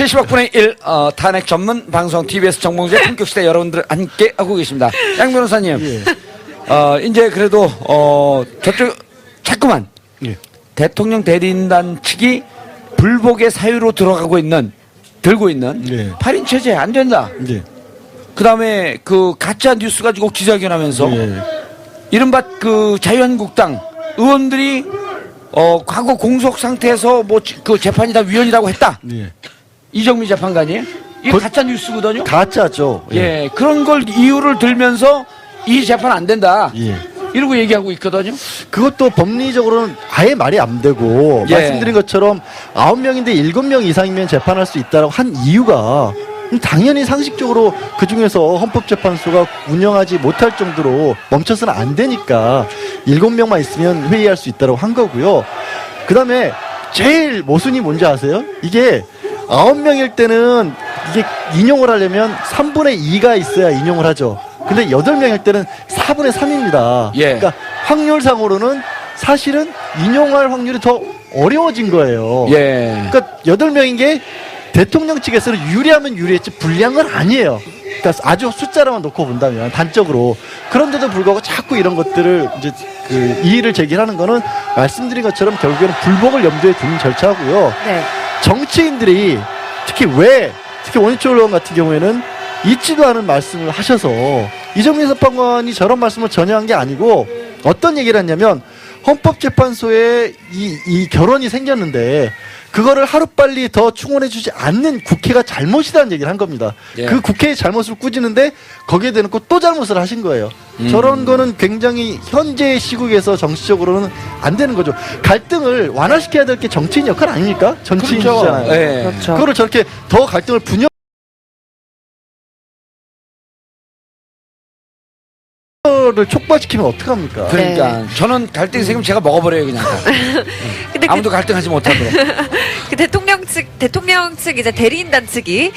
70억분의 1 탄핵 전문 방송 TBS 정봉재 품격시대 여러분들 함께 하고 계십니다. 양 변호사님, 이제 그래도 저쪽 자꾸만 대통령 대리인단 측이 불복의 사유로 들고 있는 8인 체제 안 된다. 그 다음에 그 가짜 뉴스 가지고 기자회견하면서 이른바 그 자유한국당 의원들이 과거 공석 상태에서 뭐 그 재판이 다 위헌이라고 했다. 이정미 재판관이 이게 가짜 뉴스거든요. 가짜죠. 예, 그런 걸 이유를 들면서 이 재판 안 된다. 이러고 얘기하고 있거든요. 그것도 법리적으로는 아예 말이 안 되고 말씀드린 것처럼 9명인데 7명 이상이면 재판할 수 있다고 한 이유가 당연히 상식적으로 그중에서 헌법재판소가 운영하지 못할 정도로 멈춰서는 안 되니까 7명만 있으면 회의할 수 있다고 한 거고요. 그 다음에 제일 모순이 뭔지 아세요? 이게 9명일 때는 이게 인용을 하려면 3분의 2가 있어야 인용을 하죠. 근데 8명일 때는 4분의 3입니다. 그러니까 확률상으로는 사실은 인용할 확률이 더 어려워진 거예요. 그러니까 8명인 게 대통령 측에서는 유리하면 유리했지 불리한 건 아니에요. 그러니까 아주 숫자로만 놓고 본다면 단적으로. 그런데도 불구하고 자꾸 이런 것들을 이제 그 이의를 제기하는 거는 말씀드린 것처럼 결국에는 불복을 염두에 두는 절차고요. 정치인들이 특히 원희철 의원 같은 경우에는 있지도 않은 말씀을 하셔서 이정미 재판관이 저런 말씀을 전혀 한 게 아니고 어떤 얘기를 했냐면 헌법재판소에 이 결혼이 생겼는데 그거를 하루빨리 더 충원해주지 않는 국회가 잘못이라는 얘기를 한 겁니다. 그 국회의 잘못을 꾸짖는데 거기에 대놓고 또 잘못을 하신 거예요. 저런 거는 굉장히 현재의 시국에서 정치적으로는 안 되는 거죠. 갈등을 완화시켜야 될 게 정치인 역할 아닙니까? 정치인이잖아요. 그렇죠. 그거를 저렇게 더 갈등을 를 촉발시키면 어떡합니까? 그러니까 저는 갈등이 생기면 제가 먹어버려요 그냥. 근데 아무도 갈등하지 못하도록. 그 대통령 측 이제 대리인단 측이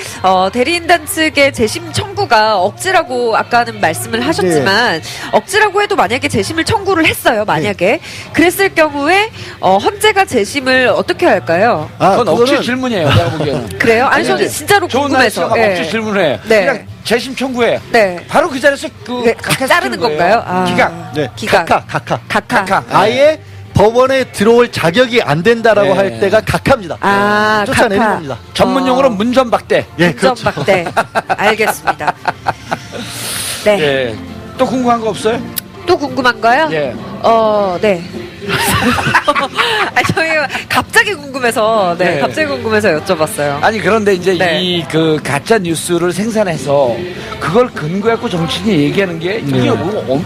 대리인단 측의 재심 청구가 억지라고 아까는 말씀을 하셨지만 억지라고 해도 만약에 재심을 청구를 했어요. 만약에 그랬을 경우에 헌재가 재심을 어떻게 할까요? 그건 억지 질문이에요. 내가 보기에는. 그래요? 아니 저는 진짜로 좋은 궁금해서. 날씨가 억지 질문해. 그냥 재심 청구해. 바로 그 자리에서 자르는 건가요? 기각. 각하. 아예 법원에 들어올 자격이 안 된다라고 할 때가 각하입니다. 쫓아내는 겁니다. 전문용어로 문전박대. 문전박대. 알겠습니다. 또 궁금한 거 없어요? 또 궁금한 거요? 네. 아니, 저희가 갑자기 궁금해서, 갑자기 궁금해서 여쭤봤어요. 아니, 그런데 이제 이 그 가짜 뉴스를 생산해서 그걸 근거해갖고 정치인이 얘기하는 게 이게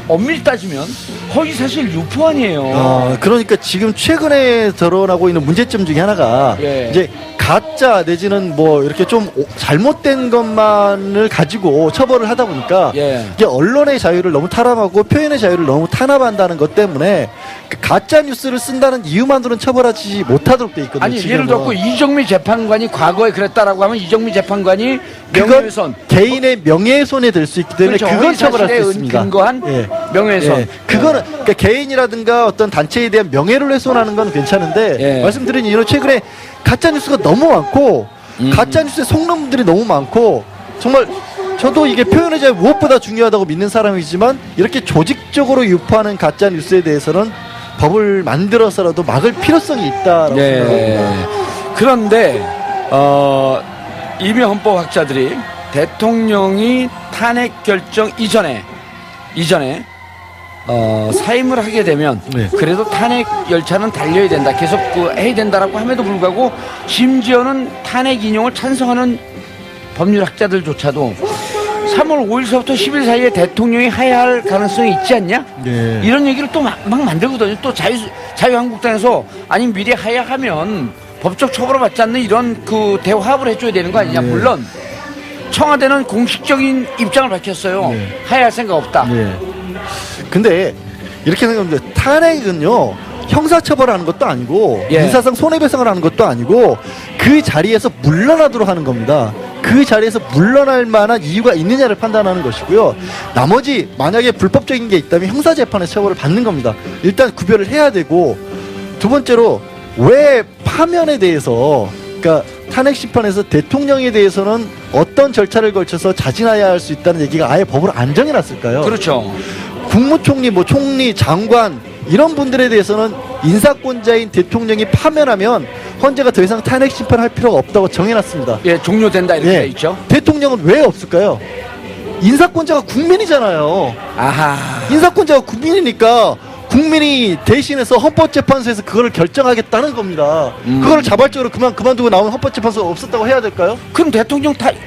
엄밀히 따지면 허위사실 유포 아니에요. 그러니까 지금 최근에 드러나고 있는 문제점 중에 하나가 이제 가짜 내지는 뭐 이렇게 좀 잘못된 것만을 가지고 처벌을 하다 보니까 이게 언론의 자유를 너무 탄압하고 표현의 자유를 너무 탄압한다는 것 때문에 그 가짜 뉴스를 쓴다는 이유만으로는 처벌하지 못하도록 돼 있거든요. 아니 지금은. 예를 들어 이정미 재판관이 과거에 그랬다라고 하면 이정미 재판관이 명예훼손 개인의 명예훼손이 될 수 있기 때문에 그건 처벌할 수 있습니다. 근거한 명예훼손. 그거는 그러니까 개인이라든가 어떤 단체에 대한 명예를 훼손하는 건 괜찮은데 말씀드린 이유로 최근에 가짜 뉴스가 너무 많고 가짜 뉴스의 속놈들이 너무 많고 정말 저도 이게 표현의 자유 무엇보다 중요하다고 믿는 사람이지만 이렇게 조직적으로 유포하는 가짜 뉴스에 대해서는 법을 만들어서라도 막을 필요성이 있다라고 생각합니다. 그런데 이미 헌법학자들이 대통령이 탄핵 결정 이전에 사임을 하게 되면 그래도 탄핵 열차는 달려야 된다. 계속 해야 된다라고 함에도 불구하고 심지어는 탄핵 인용을 찬성하는 법률학자들조차도 3월 5일서부터 10일 사이에 대통령이 하야할 가능성이 있지 않냐? 이런 얘기를 또 막 만들거든요. 또 자유한국당에서 아니 미리 하야하면 법적 처벌을 받지 않는 이런 그 대화합을 해줘야 되는 거 아니냐? 물론 청와대는 공식적인 입장을 밝혔어요. 하야할 생각 없다. 근데 이렇게 생각합니다. 탄핵은요 형사처벌하는 것도 아니고 민사상 손해배상을 하는 것도 아니고 그 자리에서 물러나도록 하는 겁니다. 그 자리에서 물러날 만한 이유가 있느냐를 판단하는 것이고요. 나머지 만약에 불법적인 게 있다면 형사재판에서 처벌을 받는 겁니다. 일단 구별을 해야 되고 두 번째로 왜 파면에 대해서 그러니까 탄핵 심판에서 대통령에 대해서는 어떤 절차를 걸쳐서 자진하여야 할 수 있다는 얘기가 아예 법으로 안 정해놨을까요? 그렇죠. 국무총리, 뭐 총리, 장관 이런 분들에 대해서는 인사권자인 대통령이 파면하면 헌재가 더 이상 탄핵 심판할 필요가 없다고 정해놨습니다. 예, 종료된다 이렇게 돼 있죠. 대통령은 왜 없을까요? 인사권자가 국민이잖아요. 아하. 인사권자가 국민이니까 국민이 대신해서 헌법재판소에서 그거를 결정하겠다는 겁니다. 그거를 자발적으로 그만두고 나오면 헌법재판소가 없었다고 해야 될까요? 그럼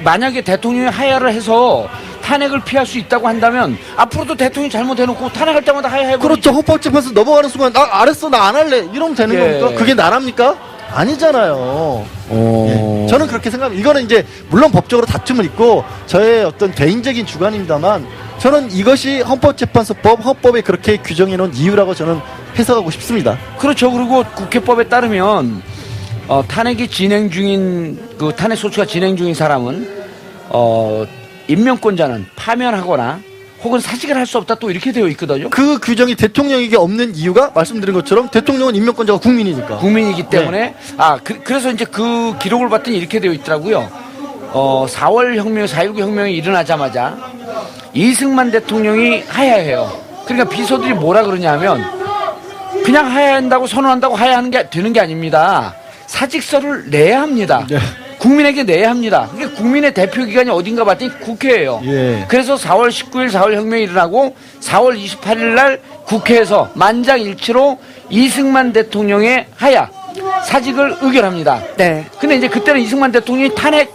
만약에 대통령이 하야를 해서 탄핵을 피할 수 있다고 한다면 앞으로도 대통령이 잘못해놓고 탄핵할 때마다 하야해버리죠. 그렇죠. 헌법재판소 넘어가는 순간 알았어 나 안 할래 이러면 되는 예. 겁니까? 그게 나랍니까? 아니잖아요. 예. 저는 그렇게 생각합니다. 이거는 이제 물론 법적으로 다툼은 있고 저의 어떤 개인적인 주관입니다만 저는 이것이 헌법재판소법 헌법에 그렇게 규정해 놓은 이유라고 저는 해석하고 싶습니다. 그렇죠. 그리고 국회법에 따르면 탄핵이 진행 중인 탄핵 소추가 진행 중인 사람은 임명권자는 파면하거나 혹은 사직을 할 수 없다 또 이렇게 되어 있거든요. 그 규정이 대통령에게 없는 이유가 말씀드린 것처럼 대통령은 임명권자가 국민이니까. 국민이기 때문에 그래서 이제 그 기록을 봤더니 이렇게 되어 있더라고요. 4월 혁명, 4.19 혁명이 일어나자마자 이승만 대통령이 하야해요. 그러니까 비서들이 뭐라 그러냐면 그냥 하야한다고 선언한다고 하야하는 게 되는 게 아닙니다. 사직서를 내야 합니다. 네. 국민에게 내야 합니다. 그게 국민의 대표 기관이 어딘가 봤더니 국회예요. 예. 그래서 4월 19일 4월 혁명이 일어나고 4월 28일 날 국회에서 만장일치로 이승만 대통령의 하야 사직을 의결합니다. 네. 근데 이제 그때는 이승만 대통령이 탄핵이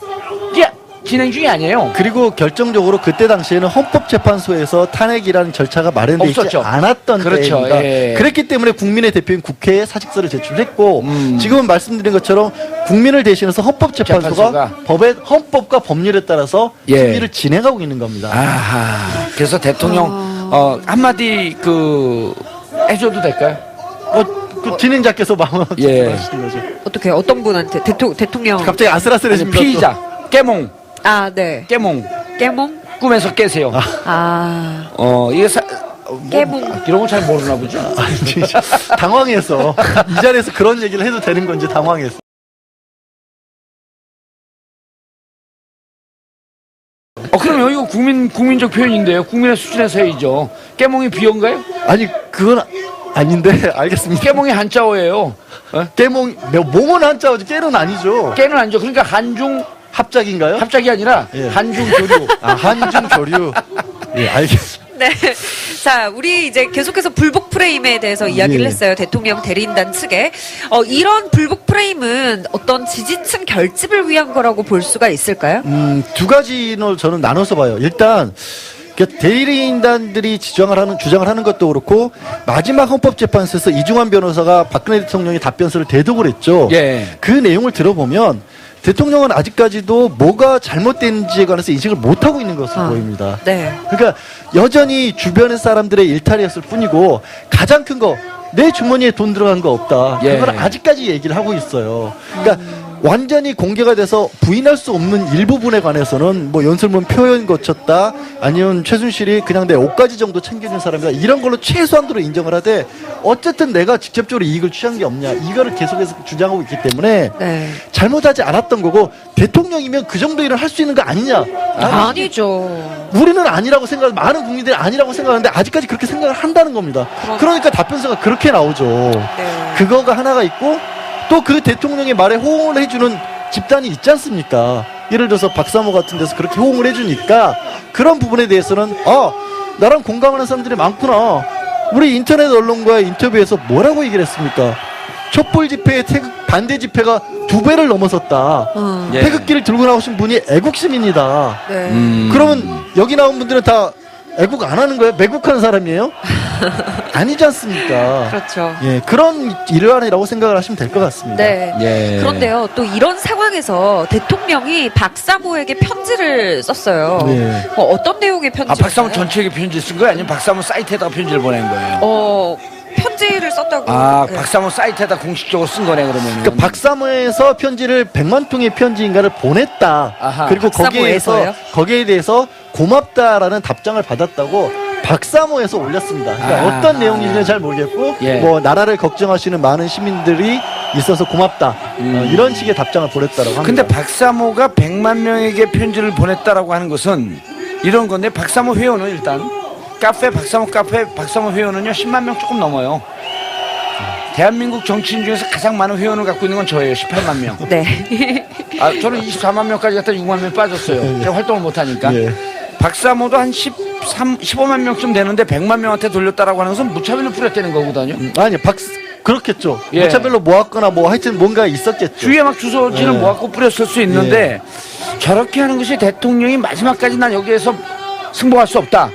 진행 중이 아니에요. 그리고 결정적으로 그때 당시에는 헌법재판소에서 탄핵이라는 절차가 마련되어 있지 없었죠. 않았던 그렇죠. 때입니다. 예. 그랬기 때문에 국민의 대표인 국회에 사직서를 제출했고 지금은 말씀드린 것처럼 국민을 대신해서 헌법재판소가 헌법과 법률에 따라서 예. 심의를 진행하고 있는 겁니다. 아하. 그래서 대통령 한마디 해줘도 될까요? 그 진행자께서 마음을 예. 하시는 거죠. 어떻게 어떤 분한테 대통령 갑자기 아슬아슬해집니다. 피의자 깨몽 네. 깨몽 깨몽? 꿈에서 깨세요. 이게 깨몽. 이런 거 잘 모르나 보죠. 아니, 진짜 당황해서 이 자리에서 그런 얘기를 해도 되는 건지 당황해서. 그럼 이거 국민적 표현인데요. 국민의 수준에서 해야죠. 깨몽이 비어인가요? 아니 그건 아닌데 알겠습니다. 깨몽이 한자어예요. 깨몽 몽은 한자어지 깨는 아니죠. 깨는 아니죠. 그러니까 한중 합작인가요? 합작이 아니라 예. 한중 교류. 한중 교류. 예, 알겠습니다. 네. 자, 우리 이제 계속해서 불복 프레임에 대해서 이야기를 예. 했어요. 대통령 대리인단 측에. 이런 불복 프레임은 어떤 지지층 결집을 위한 거라고 볼 수가 있을까요? 두 가지로 저는 나눠서 봐요. 일단 대리인단들이 주장을 하는 것도 그렇고 마지막 헌법재판소에서 이중환 변호사가 박근혜 대통령의 답변서를 대독을 했죠. 예. 그 내용을 들어보면 대통령은 아직까지도 뭐가 잘못된지에 관해서 인식을 못하고 있는 것으로 보입니다. 네. 그러니까 여전히 주변의 사람들의 일탈이었을 뿐이고 가장 큰 거 내 주머니에 돈 들어간 거 없다. 예. 그걸 아직까지 얘기를 하고 있어요. 그러니까 완전히 공개가 돼서 부인할 수 없는 일부분에 관해서는 뭐 연설문 표현 거쳤다 아니면 최순실이 그냥 내 옷가지 정도 챙겨준 사람이다 이런 걸로 최소한도로 인정을 하되 어쨌든 내가 직접적으로 이익을 취한 게 없냐 이거를 계속해서 주장하고 있기 때문에 네. 잘못하지 않았던 거고 대통령이면 그 정도 일을 할 수 있는 거 아니냐. 아니죠. 우리는 아니라고 많은 국민들이 아니라고 생각하는데 아직까지 그렇게 생각을 한다는 겁니다. 그러니까 답변서가 그렇게 나오죠. 네. 그거가 하나가 있고 또 그 대통령의 말에 호응을 해주는 집단이 있지 않습니까? 예를 들어서 박사모 같은 데서 그렇게 호응을 해주니까 그런 부분에 대해서는 나랑 공감하는 사람들이 많구나. 우리 인터넷 언론과의 인터뷰에서 뭐라고 얘기를 했습니까? 촛불 집회의 태극 반대 집회가 2배를 넘어섰다. 예. 태극기를 들고 나오신 분이 애국심입니다. 네. 그러면 여기 나온 분들은 다 애국 안 하는 거예요? 매국하는 사람이에요? 아니지 않습니까? 그렇죠. 예, 그런 일환이라고 생각을 하시면 될 것 같습니다. 네. 예. 그런데요, 또 이런 상황에서 대통령이 박사모에게 편지를 썼어요. 네. 어떤 내용의 편지? 박사모 전체에게 편지 쓴 거예요? 아니면 박사모 사이트에다가 편지를 보낸 거예요? 편지를 썼다고. 네. 박사모 사이트에다 공식적으로 쓴 거네 그러면. 그러니까 박사모에서 편지를 100만 통의 편지인가를 보냈다. 아하. 그리고 박사모에서요? 거기에 대해서 고맙다라는 답장을 받았다고 박사모에서 올렸습니다. 그러니까 아. 어떤 내용인지는 잘 모르겠고 예. 뭐 나라를 걱정하시는 많은 시민들이 있어서 고맙다. 이런 식의 답장을 보냈다라고 합니다. 근데 박사모가 100만 명에게 편지를 보냈다라고 하는 것은 이런 건데 박사모 회원은 일단 박사모 회원은요 10만 명 조금 넘어요. 대한민국 정치인 중에서 가장 많은 회원을 갖고 있는 건 저예요. 18만 명. 네. 아, 저는 24만 명까지 갔다 6만 명 빠졌어요. 제가 활동을 못 하니까. 예. 박사모도 한 15만 명쯤 되는데 100만 명한테 돌렸다라고 하는 것은 무차별로 뿌렸다는 거거든요. 아니 그렇겠죠. 예. 무차별로 모았거나 뭐 하여튼 뭔가 있었겠죠. 주위에 막 주소지를 예. 모았고 뿌렸을 수 있는데 저렇게 하는 것이 대통령이 마지막까지 난 여기에서 승복할 수 없다.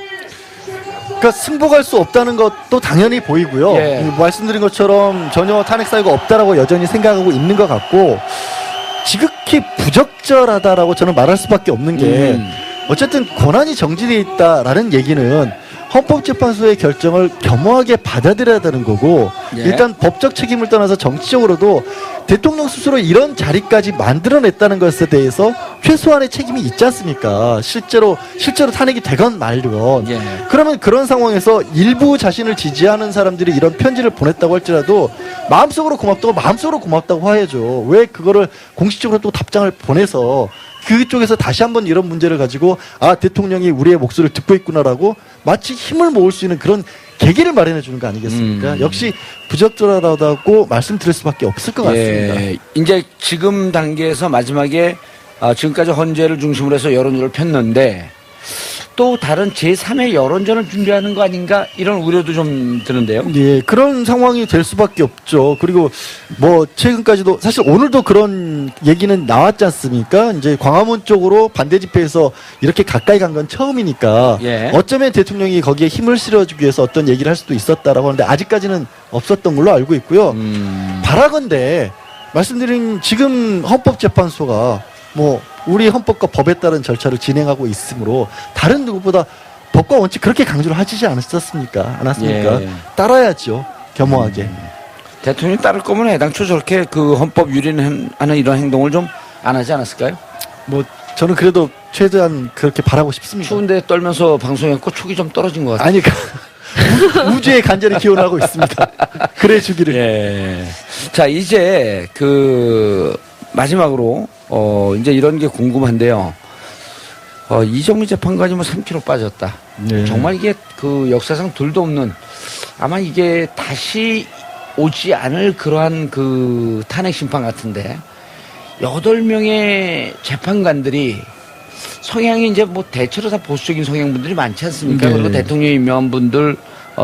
그러니까 승복할 수 없다는 것도 당연히 보이고요. 예. 말씀드린 것처럼 전혀 탄핵 사유가 없다라고 여전히 생각하고 있는 것 같고 지극히 부적절하다라고 저는 말할 수밖에 없는 게 어쨌든 권한이 정지되어 있다라는 얘기는 헌법재판소의 결정을 겸허하게 받아들여야 되는 거고 예. 일단 법적 책임을 떠나서 정치적으로도 대통령 스스로 이런 자리까지 만들어냈다는 것에 대해서 최소한의 책임이 있지 않습니까? 실제로 탄핵이 되건 말건. 예. 그러면 그런 상황에서 일부 자신을 지지하는 사람들이 이런 편지를 보냈다고 할지라도 마음속으로 고맙다고 화해죠. 왜 그거를 공식적으로 또 답장을 보내서 그쪽에서 다시 한번 이런 문제를 가지고 대통령이 우리의 목소리를 듣고 있구나라고 마치 힘을 모을 수 있는 그런 계기를 마련해 주는 거 아니겠습니까? 역시 부적절하다고 말씀드릴 수밖에 없을 것 같습니다. 예. 이제 지금 단계에서 마지막에 지금까지 헌재를 중심으로 해서 여론조를 폈는데 또 다른 제3의 여론전을 준비하는 거 아닌가 이런 우려도 좀 드는데요. 예, 그런 상황이 될 수밖에 없죠. 그리고 뭐 최근까지도 사실 오늘도 그런 얘기는 나왔지 않습니까? 이제 광화문 쪽으로 반대 집회에서 이렇게 가까이 간 건 처음이니까 예. 어쩌면 대통령이 거기에 힘을 실어주기 위해서 어떤 얘기를 할 수도 있었다라고 하는데 아직까지는 없었던 걸로 알고 있고요. 바라건대 말씀드린 지금 헌법재판소가 뭐 우리 헌법과 법에 따른 절차를 진행하고 있으므로 다른 누구보다 법과 원칙 그렇게 강조를 하시지 않았습니까? 예. 따라야죠. 겸허하게. 대통령이 따를 거면 애당초 저렇게 그 헌법 유린하는 이런 행동을 좀 안 하지 않았을까요? 뭐 저는 그래도 최대한 그렇게 바라고 싶습니다. 추운데 떨면서 방송했고 촉이 좀 떨어진 것 같아요. 아니 우주에 간절히 기원하고 있습니다. 그래 주기를. 예. 자, 이제 그 마지막으로 이제 이런 게 궁금한데요. 이정미 재판관이 뭐 3kg 빠졌다. 네. 정말 이게 그 역사상 둘도 없는 아마 이게 다시 오지 않을 그러한 그 탄핵 심판 같은데 8명의 재판관들이 성향이 이제 뭐 대체로 다 보수적인 성향분들이 많지 않습니까? 네. 그리고 대통령 임명한 분들,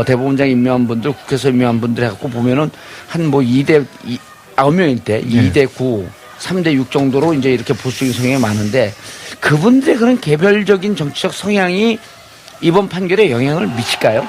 대법원장 임명한 분들, 국회에서 임명한 분들 해갖고 보면은 한 뭐 9명일 때 2대 9, 3대 6 정도로 이제 이렇게 보수적인 성향이 많은데 그분들의 그런 개별적인 정치적 성향이 이번 판결에 영향을 미칠까요?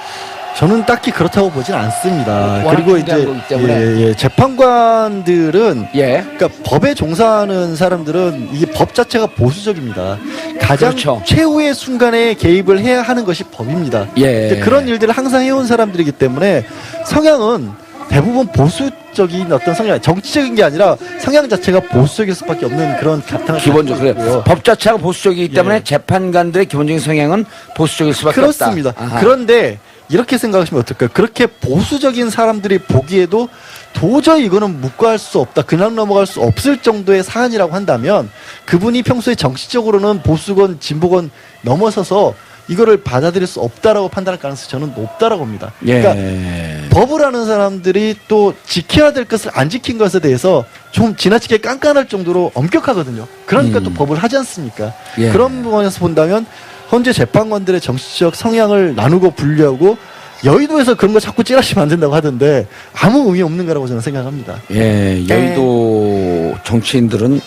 저는 딱히 그렇다고 보진 않습니다. 워낙 그리고 중대한 이제 거기 때문에. 재판관들은 예. 그러니까 법에 종사하는 사람들은 이게 법 자체가 보수적입니다. 가장 그렇죠. 최후의 순간에 개입을 해야 하는 것이 법입니다. 예. 근데 그런 일들을 항상 해온 사람들이기 때문에 성향은 대부분 보수적인 어떤 성향, 정치적인 게 아니라 성향 자체가 보수적일 수밖에 없는 그런 바탕을 기본적으로 가지고 있고요. 법 자체가 보수적이기 때문에 예. 재판관들의 기본적인 성향은 보수적일 수밖에 그렇습니다. 없다. 아하. 그런데 이렇게 생각하시면 어떨까요? 그렇게 보수적인 사람들이 보기에도 도저히 이거는 묵과할 수 없다. 그냥 넘어갈 수 없을 정도의 사안이라고 한다면 그분이 평소에 정치적으로는 보수건 진보건 넘어서서 이거를 받아들일 수 없다라고 판단할 가능성이 저는 높다라고 봅니다. 예. 그러니까 법을 하는 사람들이 또 지켜야 될 것을 안 지킨 것에 대해서 좀 지나치게 깐깐할 정도로 엄격하거든요. 그러니까 또 법을 하지 않습니까? 예. 그런 부분에서 본다면 헌재 재판관들의 정치적 성향을 나누고 분류하고 여의도에서 그런 거 자꾸 찌라시면 안 된다고 하던데 아무 의미 없는 거라고 저는 생각합니다. 예, 여의도 정치인들은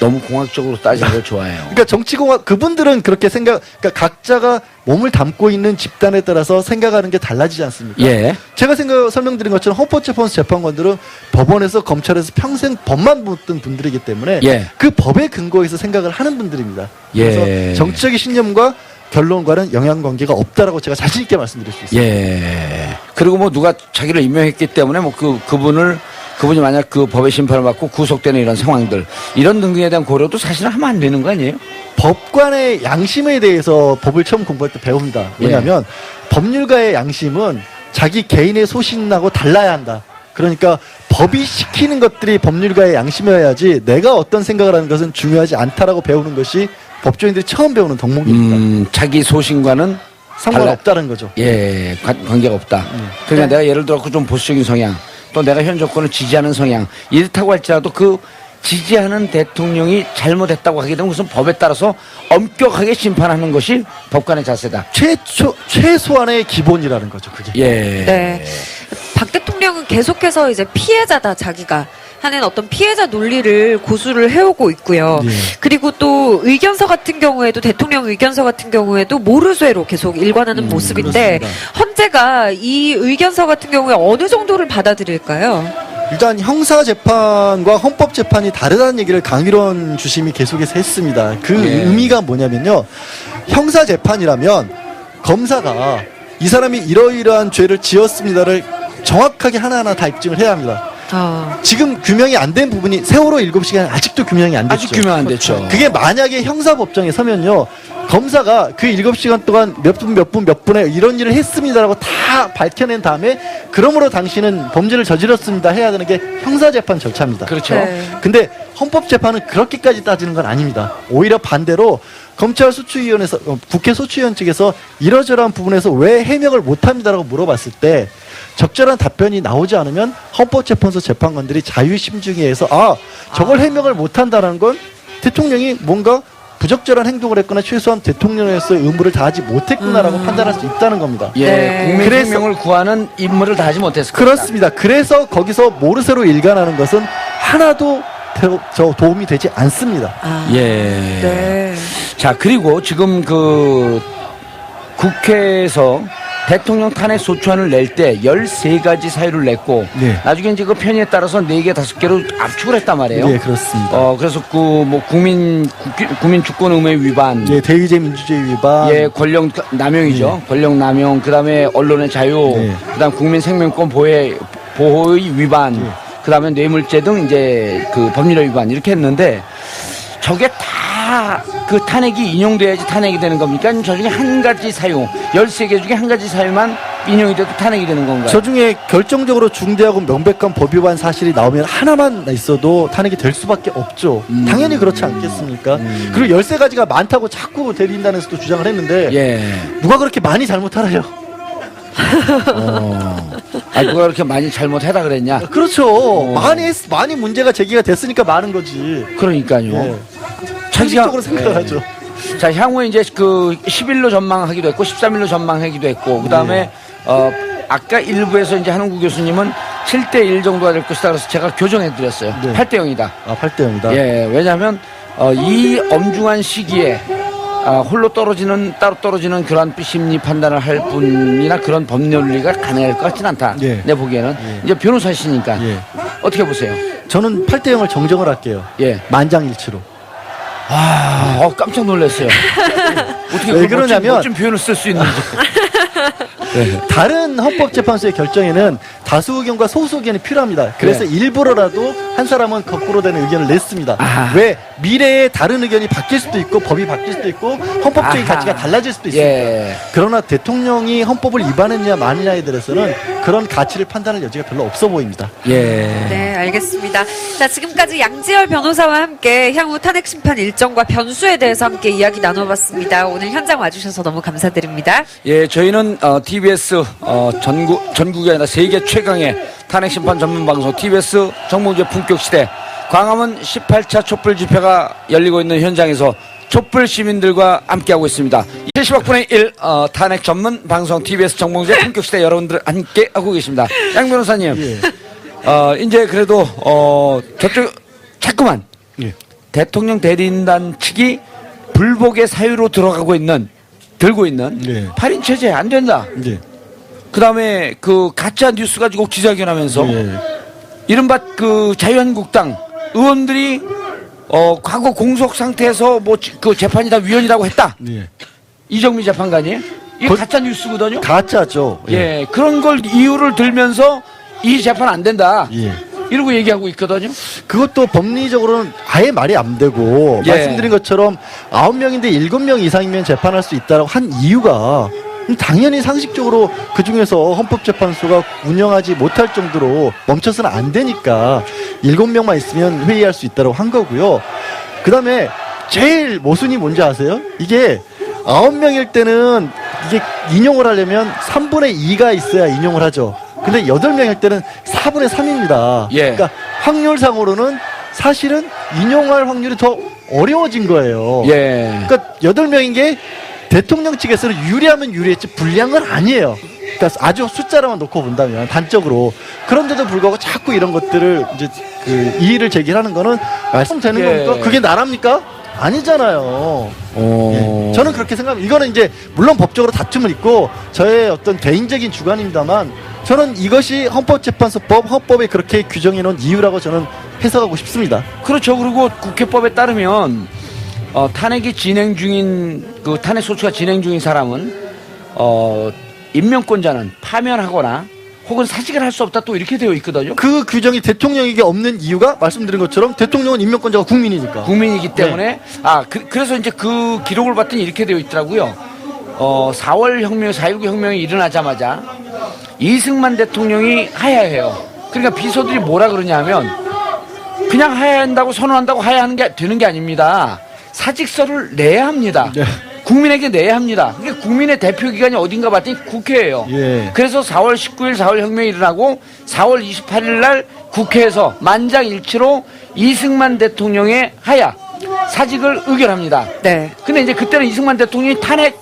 너무 공학적으로 따지는 걸 좋아해요. 그러니까 정치공학 그분들은 그렇게 그러니까 각자가 몸을 담고 있는 집단에 따라서 생각하는 게 달라지지 않습니까? 예. 제가 설명드린 것처럼 헌법재판소 재판관들은 법원에서 검찰에서 평생 법만 붙던 분들이기 때문에 예. 그 법에 근거해서 생각을 하는 분들입니다. 그래서 예. 정치적인 신념과 결론과는 영향관계가 없다라고 제가 자신 있게 말씀드릴 수 있습니다. 예. 그리고 뭐 누가 자기를 임명했기 때문에 뭐 그분이 만약 그 법의 심판을 받고 구속되는 이런 상황들 이런 등등에 대한 고려도 사실은 하면 안 되는 거 아니에요? 법관의 양심에 대해서 법을 처음 공부할 때 배웁니다. 왜냐하면 법률가의 양심은 자기 개인의 소신하고 달라야 한다. 그러니까 법이 시키는 것들이 법률가의 양심이어야지 내가 어떤 생각을 하는 것은 중요하지 않다라고 배우는 것이 법조인들이 처음 배우는 덕목입니다. 자기 소신과는 상관없다는 거죠. 예, 관계가 없다. 그러니까 내가 예를 들어 좀 보수적인 성향, 또 내가 현 정권을 지지하는 성향, 이렇다고 할지라도 그 지지하는 대통령이 잘못했다고 하게 되면 우선 법에 따라서 엄격하게 심판하는 것이 법관의 자세다. 최소한의 기본이라는 거죠, 그게. 예. 네. 박 대통령은 계속해서 이제 피해자다 자기가 하는 어떤 피해자 논리를 고수를 해오고 있고요. 예. 그리고 또 의견서 같은 경우에도 대통령 의견서 같은 경우에도 모르쇠로 계속 일관하는 모습인데 그렇습니다. 헌재가 이 의견서 같은 경우에 어느 정도를 받아들일까요? 일단 형사재판과 헌법재판이 다르다는 얘기를 강일원 주심이 계속해서 했습니다. 그 예. 의미가 뭐냐면요. 형사재판이라면 검사가 이 사람이 이러이러한 죄를 지었습니다를 정확하게 하나하나 다 입증을 해야 합니다. 지금 규명이 안 된 부분이 세월호 7시간 아직도 규명이 안 됐죠. 아직 규명 안 됐죠. 그게 만약에 형사법정에 서면요. 검사가 그 7시간 동안 몇 분에 이런 일을 했습니다라고 다 밝혀낸 다음에 그러므로 당신은 범죄를 저질렀습니다 해야 되는 게 형사재판 절차입니다. 그렇죠. 네. 근데 헌법재판은 그렇게까지 따지는 건 아닙니다. 오히려 반대로 검찰 소추위원회에서 국회 소추위원 측에서 이러저러한 부분에서 왜 해명을 못합니다라고 물어봤을 때 적절한 답변이 나오지 않으면 헌법재판소 재판관들이 자유심증회에서 저걸 해명을 못한다는 건 대통령이 뭔가 부적절한 행동을 했거나 최소한 대통령으로서의 의무를 다하지 못했구나라고 판단할 수 있다는 겁니다. 예, 네. 국민 생명을 구하는 임무를 다하지 못했을 것이다. 그렇습니다. 그래서 거기서 모르쇠로 일관하는 것은 하나도 도움이 되지 않습니다. 예. 네. 자, 그리고 지금 그 국회에서 대통령 탄핵 소추안을 낼 때 13가지 사유를 냈고 네. 나중에 이제 그 편의에 따라서 4개, 5개로 압축을 했단 말이에요. 네, 그렇습니다. 그래서 그 뭐 국민 주권 의무 위반, 예, 대의제 민주주의 위반, 예, 권력 남용이죠. 권력 남용, 그다음에 언론의 자유, 네. 그다음 국민 생명권 보호의 위반, 그다음에 뇌물죄 등 이제 그 법률의 위반 이렇게 했는데 저게 다 그 탄핵이 인용돼야지 탄핵이 되는 겁니까? 아니면 저 중에 한 가지 사유, 13개 중에 한 가지 사유만 인용이 돼도 탄핵이 되는 건가요? 저 중에 결정적으로 중대하고 명백한 법 위반 사실이 나오면 하나만 있어도 탄핵이 될 수밖에 없죠. 당연히 그렇지 않겠습니까? 그리고 13가지가 많다고 자꾸 대리인단에서도 주장을 했는데 예. 누가 그렇게 많이 잘못 알아요? 누가 그렇게 많이 잘못해다 그랬냐? 그렇죠. 많이 문제가 제기가 됐으니까 많은 거지. 그러니까요. 예. 상식적으로 생각을 하죠. 자, 향후에 이제 그 10일로 전망하기도 했고 13일로 전망하기도 했고 그다음에 아까 일부에서 이제 한웅구 교수님은 7대1 정도가 될 것이다 그래서 제가 교정해 드렸어요. 네. 8대0이다. 8대0이다. 예, 왜냐하면 이 엄중한 시기에 따로 떨어지는 그런 심리 판단을 할 분이나 그런 법률리가 가능할 것 같지는 않다. 예. 내 보기에는 이제 변호사시니까 예. 어떻게 보세요? 저는 8대0을 정정을 할게요. 예. 만장일치로. 깜짝 놀랐어요. 어떻게 왜 그런 그러냐면- 멋진 표현을 쓸 수 있는지. 다른 헌법재판소의 결정에는 다수 의견과 소수 의견이 필요합니다. 그래서 네. 일부러라도 한 사람은 거꾸로 되는 의견을 냈습니다. 아하. 왜? 미래에 다른 의견이 바뀔 수도 있고 법이 바뀔 수도 있고 헌법적인 아하. 가치가 달라질 수도 있습니다. 예. 그러나 대통령이 헌법을 위반했냐 마느냐에 대해서는 그런 가치를 판단할 여지가 별로 없어 보입니다. 예. 네, 알겠습니다. 자, 지금까지 양지열 변호사와 함께 향후 탄핵 심판 일정과 변수에 대해서 함께 이야기 나눠봤습니다. 오늘 현장 와주셔서 너무 감사드립니다. 예, 저희는 TBS 전국이 아니라 세계 최강의 탄핵 심판 전문 방송 TBS 정봉주의 품격 시대 광화문 18차 촛불 집회가 열리고 있는 현장에서 촛불 시민들과 함께하고 있습니다. 70억분의 1 탄핵 전문 방송 TBS 정봉주의 품격 시대 여러분들 함께하고 계십니다. 양 변호사님, 이제 그래도 저쪽 자꾸만 대통령 대리인단 측이 불복의 사유로 들고 있는 8인 체제 안 된다. 그다음에 그 가짜 뉴스 가지고 기자회견하면서 이른바 그 자유한국당 의원들이 과거 공석 상태에서 뭐 그 재판이 다 위헌이라고 했다. 이정미 재판관이에요. 이게 가짜 뉴스거든요. 가짜죠. 예, 그런 걸 이유를 들면서 이 재판 안 된다. 이러고 얘기하고 있거든요. 그것도 법리적으로는 아예 말이 안 되고 예. 말씀드린 것처럼 9명인데 7명 이상이면 재판할 수 있다고 한 이유가 당연히 상식적으로 그 중에서 헌법재판소가 운영하지 못할 정도로 멈춰서는 안 되니까 7명만 있으면 회의할 수 있다고 한 거고요. 그 다음에 제일 모순이 뭔지 아세요? 이게 9명일 때는 이게 인용을 하려면 3분의 2가 있어야 인용을 하죠. 근데 8명일 때는 4분의 3입니다. 예. 그러니까 확률상으로는 사실은 인용할 확률이 더 어려워진 거예요. 예. 그러니까 8명인 게 대통령 측에서는 유리하면 유리했지 불리한 건 아니에요. 그러니까 아주 숫자로만 놓고 본다면 단적으로. 그런데도 불구하고 자꾸 이런 것들을 이제 그 이의를 제기하는 거는 말씀되는 예. 겁니까? 그게 나랍니까? 아니잖아요. 예. 저는 그렇게 생각합니다. 이거는 이제 물론 법적으로 다툼은 있고 저의 어떤 개인적인 주관입니다만 저는 이것이 헌법재판소법 헌법에 그렇게 규정해 놓은 이유라고 저는 해석하고 싶습니다. 그렇죠. 그리고 국회법에 따르면 탄핵이 진행 중인 그 탄핵 소추가 진행 중인 사람은 임명권자는 파면하거나 혹은 사직을 할 수 없다 또 이렇게 되어 있거든요. 그 규정이 대통령에게 없는 이유가 말씀드린 것처럼 대통령은 임명권자가 국민이니까. 국민이기 때문에 그래서 이제 그 기록을 봤더니 이렇게 되어 있더라고요. 4월 혁명, 4.19 혁명이 일어나자마자 이승만 대통령이 하야해요. 그러니까 비서들이 뭐라 그러냐면 그냥 하야한다고 선언한다고 하야하는 게 되는 게 아닙니다. 사직서를 내야 합니다. 네. 국민에게 내야 합니다. 그게 국민의 대표 기관이 어딘가 봤더니 국회예요. 예. 그래서 4월 19일 4월 혁명이 일어나고 4월 28일 날 국회에서 만장일치로 이승만 대통령의 하야 사직을 의결합니다. 네. 근데 이제 그때는 이승만 대통령이 탄핵이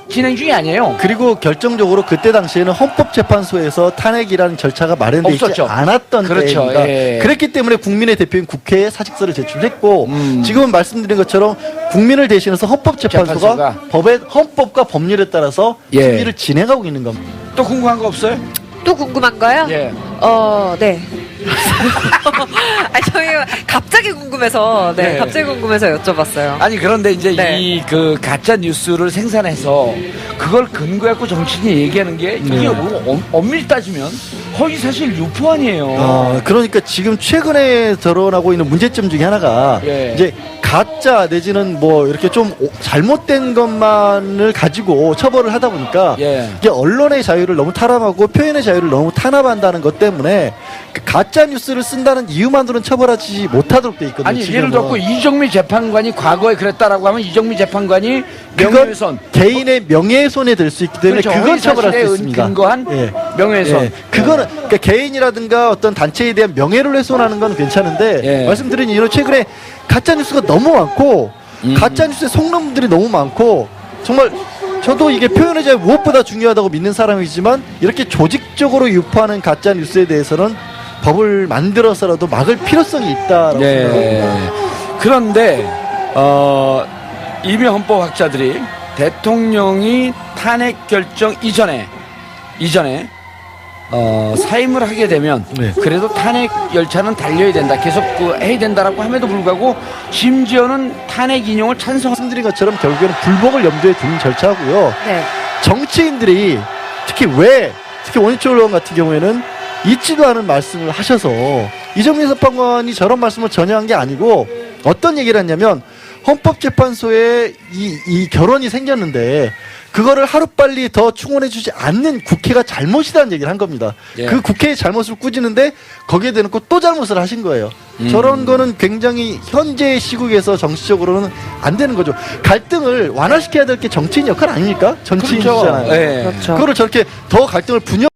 진행 중이 아니에요. 그리고 결정적으로 그때 당시에는 헌법재판소에서 탄핵이라는 절차가 마련되어 있지 없었죠. 않았던 그렇죠. 때입니다. 예. 그랬기 때문에 국민의 대표인 국회에 사직서를 제출했고 지금은 말씀드린 것처럼 국민을 대신해서 헌법재판소가 재판소가. 법의 헌법과 법률에 따라서 예. 심의를 진행하고 있는 겁니다. 또 궁금한 거 없어요? 또 궁금한 거요? 예. 네. 저희 갑자기 궁금해서, 네. 갑자기 궁금해서 여쭤봤어요. 아니 그런데 이제 네. 이 그 가짜 뉴스를 생산해서 그걸 근거해갖고 정치인이 얘기하는 게 이게 뭐 엄밀히 따지면 허위사실 유포 아니에요. 그러니까 지금 최근에 드러나고 있는 문제점 중에 하나가 예. 이제 가짜 내지는 뭐 이렇게 좀 잘못된 것만을 가지고 처벌을 하다 보니까 예. 이게 언론의 자유를 너무 탄압하고 표현의 자유를 너무 탄압한다는 것 때문에 그 가짜 뉴스를 쓴다는 이유만으로는 처벌하지 못하도록 돼 있거든요. 아니 지금은. 예를 들어 이정미 재판관이 과거에 그랬다라고 하면 이정미 재판관이 명예훼손 개인의 명예훼손이 될 수 있기 때문에 그렇죠. 그건 처벌할 수 허위사실에 있습니다. 근거한 예. 명예훼손. 예. 그거는 그러니까 개인이라든가 어떤 단체에 대한 명예를 훼손하는 건 괜찮은데 예. 말씀드린 이유로 최근에 가짜 뉴스가 너무 많고 가짜 뉴스에 속는 분들이 너무 많고 정말 저도 이게 표현의 자유 무엇보다 중요하다고 믿는 사람이지만 이렇게 조직적으로 유포하는 가짜 뉴스에 대해서는 법을 만들어서라도 막을 필요성이 있다라고 생각합니다. 네. 그런데 이미 헌법학자들이 대통령이 탄핵 결정 이전에 사임을 하게 되면 네. 그래도 탄핵 열차는 달려야 된다. 계속 해야 된다라고 함에도 불구하고 심지어는 탄핵 인용을 찬성. 말씀드린 것처럼 결국에는 불복을 염두에 두는 절차고요. 네. 정치인들이 특히 원희철 의원 같은 경우에는 있지도 않은 말씀을 하셔서 이정민 재판관이 저런 말씀을 전혀 한 게 아니고 어떤 얘기를 했냐면 헌법재판소에 이 결혼이 생겼는데 그거를 하루빨리 더 충원해주지 않는 국회가 잘못이라는 얘기를 한 겁니다. 예. 그 국회의 잘못을 꾸짖는데 거기에 대놓고 또 잘못을 하신 거예요. 저런 거는 굉장히 현재의 시국에서 정치적으로는 안 되는 거죠. 갈등을 완화시켜야 될 게 정치인 역할 아닙니까? 정치인이잖아요. 예. 그렇죠. 그거를 저렇게 더 갈등을 분열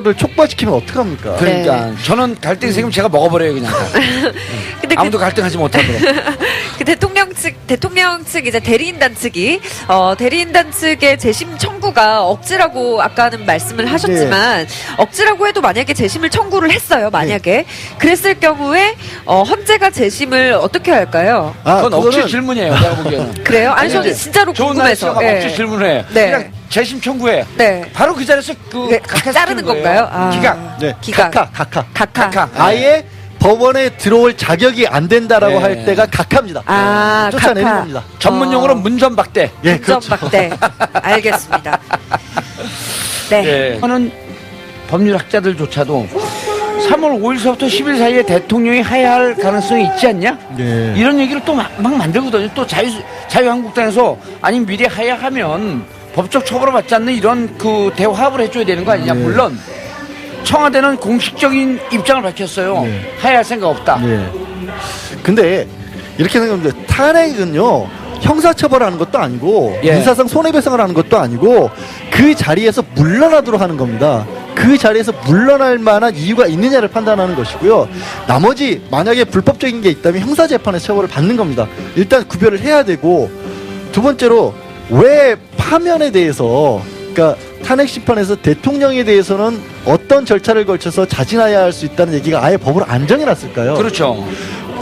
를 촉발시키면 어떡합니까? 그러니까 저는 갈등이 생기면 제가 먹어버려요 그냥. 근데 아무도 갈등하지 못하도록. 그 대통령 측 이제 대리인단 측이 대리인단 측의 재심 청구가 억지라고 아까는 말씀을 하셨지만 억지라고 해도 만약에 재심을 청구를 했어요. 만약에 그랬을 경우에 헌재가 재심을 어떻게 할까요? 그건 억지 그거는 질문이에요. 내가 보기에는. 그래요? 아니 저는 이제 진짜로 좋은 궁금해서. 날씨가 예. 억지 질문해. 네. 그냥 재심 청구해. 네. 바로 그 자리에서 네, 자르는 건가요? 아. 기각. 네, 기각. 각하. 각하. 아예 법원에 들어올 자격이 안 된다라고 네. 할 때가 각하입니다. 아, 쫓아내는 각하. 겁니다. 전문용어로 문전박대. 예, 그렇죠. 문전박대. 알겠습니다. 네. 예. 저는 법률학자들조차도 3월 5일서부터 10일 사이에 대통령이 하야할 가능성이 있지 않냐? 예. 이런 얘기를 또 막 만들거든요. 또 자유한국당에서 아니 미리 하야하면 법적 처벌을 받지 않는 이런 그 대화합을 해줘야 되는 거 아니냐? 예. 물론 청와대는 공식적인 입장을 밝혔어요. 예. 하야할 생각 없다. 예. 근데 이렇게 생각하면 탄핵은요 형사처벌하는 것도 아니고 예. 인사상 손해배상을 하는 것도 아니고 그 자리에서 물러나도록 하는 겁니다. 그 자리에서 물러날 만한 이유가 있느냐를 판단하는 것이고요. 나머지 만약에 불법적인 게 있다면 형사재판에서 처벌을 받는 겁니다. 일단 구별을 해야 되고, 두 번째로 왜 파면에 대해서, 그러니까 탄핵 심판에서 대통령에 대해서는 어떤 절차를 걸쳐서 자진해야 할 수 있다는 얘기가 아예 법으로 안 정해놨을까요? 그렇죠.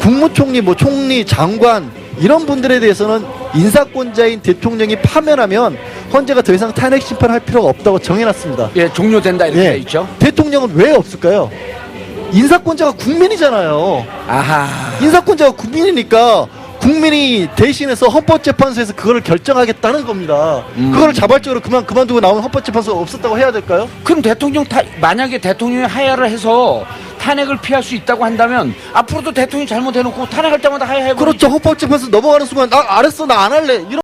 국무총리, 뭐 총리, 장관 이런 분들에 대해서는 인사권자인 대통령이 파면하면 헌재가 더 이상 탄핵 심판할 필요가 없다고 정해놨습니다. 예, 종료된다 이렇게 예. 돼 있죠. 대통령은 왜 없을까요? 인사권자가 국민이잖아요. 아하. 인사권자가 국민이니까 국민이 대신해서 헌법재판소에서 그걸 결정하겠다는 겁니다. 그걸 자발적으로 그만두고 나오면 헌법재판소가 없었다고 해야 될까요? 그럼 만약에 대통령이 하야를 해서 탄핵을 피할 수 있다고 한다면 앞으로도 대통령이 잘못해놓고 탄핵할 때마다 하야해버리죠. 그렇죠. 헌법재판소 넘어가는 순간 알았어 나 안 할래 이런